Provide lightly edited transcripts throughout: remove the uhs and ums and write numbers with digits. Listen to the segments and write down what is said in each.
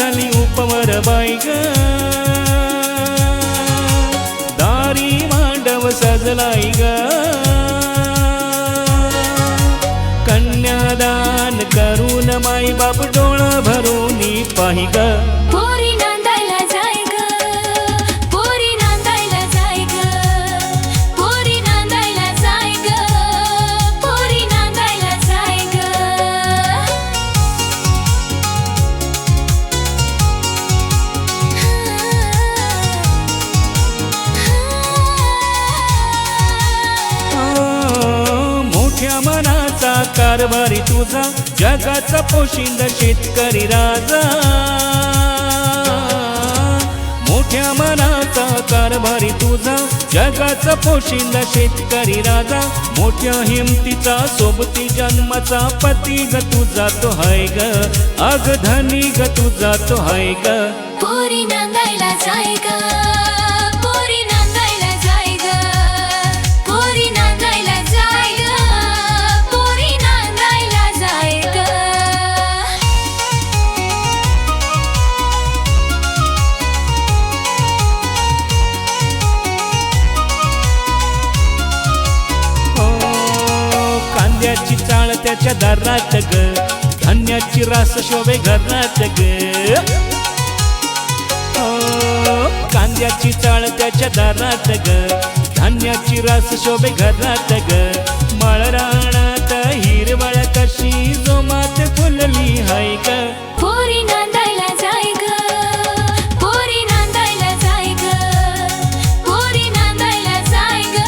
झाली उपवर बाई ग, दारी मांडव सजलाई ग, कन्यादान करून माई बाप डोळं भरून पाही ग. पोरी नांदायला जाय ग, पोरी नांदायला जाय ग, पोरी नांदायला जाय ग, पोरी नांदायला जाय ग. मोठ्या मनाचा कारभारी तुझा, जगाचा पोशिंदा शेतकरी राजा. मोठ्या मनाचा कारभारी तुझा, जगाचा पोशिंदा शेतकरी राजा. मोठ्या हिमतीचा सोबती जन्माचा पती ग तुझा तो हाय ग, अग धनी ग तुझा तो हाय ग. पोरी नांदायला जाय ग, पोरी नांदायला जाय ग, पोरी नांदायला जाय ग, पोरी नांदायला जाय ग. कांद्याची चाळ त्याच्या दारात ग, धान्याची रास शोभे घरात ग. कांद्याची चाळ त्याच्या दारात ग, धान्याची रास शोभे घरात ग. माळरानात हिरवळ कशी जोमात फुलली हाय ग. पोरी नांदायला जाय ग, पोरी नांदायला जाय ग, पोरी नांदायला जाय ग,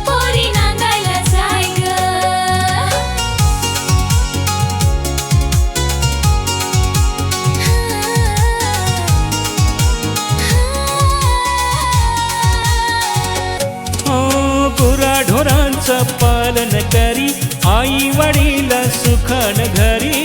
पोरी नांदायला जाय ग. गुराढोरांचं पालन करी, आई वडील सुखान घरी.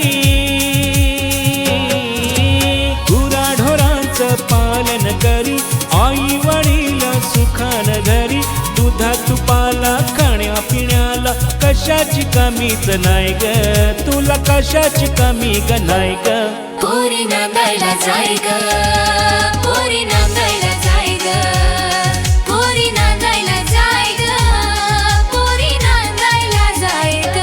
गुराढोरांचं पालन करी, आई वडील सुखान घरी. दुधा तुपाला खाण्या पिण्याला कशाची कमीच नाही ग, तुला कशाची कमी ग नाही ग. पोरी नांदायला जाय ग, पोरी नांदायला जाय ग, पोरी नांदायला जाय ग, पोरी नांदायला जाय ग.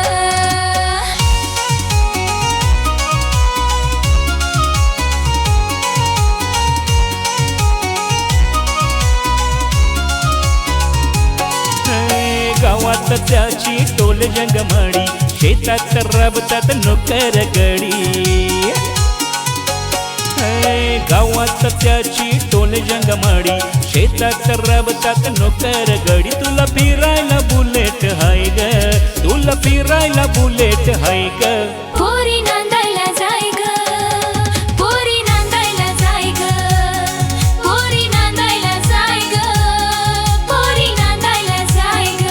गावात त्याची टोल जंगमडी, शेतात रबतात नोकर गडी. गावात त्याची टोल जंगमडी, शेतात रबतात नोकर गडी. तुला फिरायला बुलेट हाय ग, तुला फिरायला बुलेट हाय ग. पोरी नांदायला जाय ग, पोरी नांदायला जाय ग, पोरी नांदायला जाय ग, पोरी नांदायला जाय ग.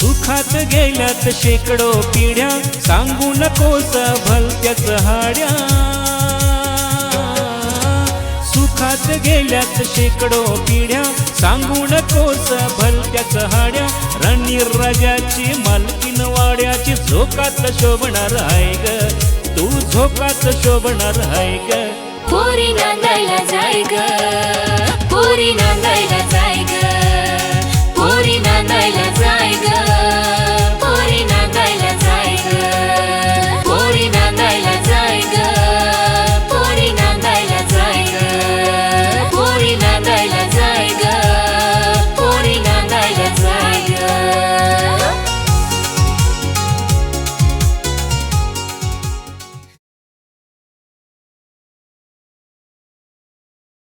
सुखात गेल्यात शेकडो पिढ्या, सांगू नकोस भलत्याच हाड्या. सुखात गेल्यात शेकडो पिढ्या, सांगू नकोस भलत्याच हाड्या. रणराजाची मालकीन वाड्याची झोकात शोभणार आहे ग, तू झोकात शोभणार आहे ग. पोरी नांदायला जाय ग, पोरी नांदायला जाय ग,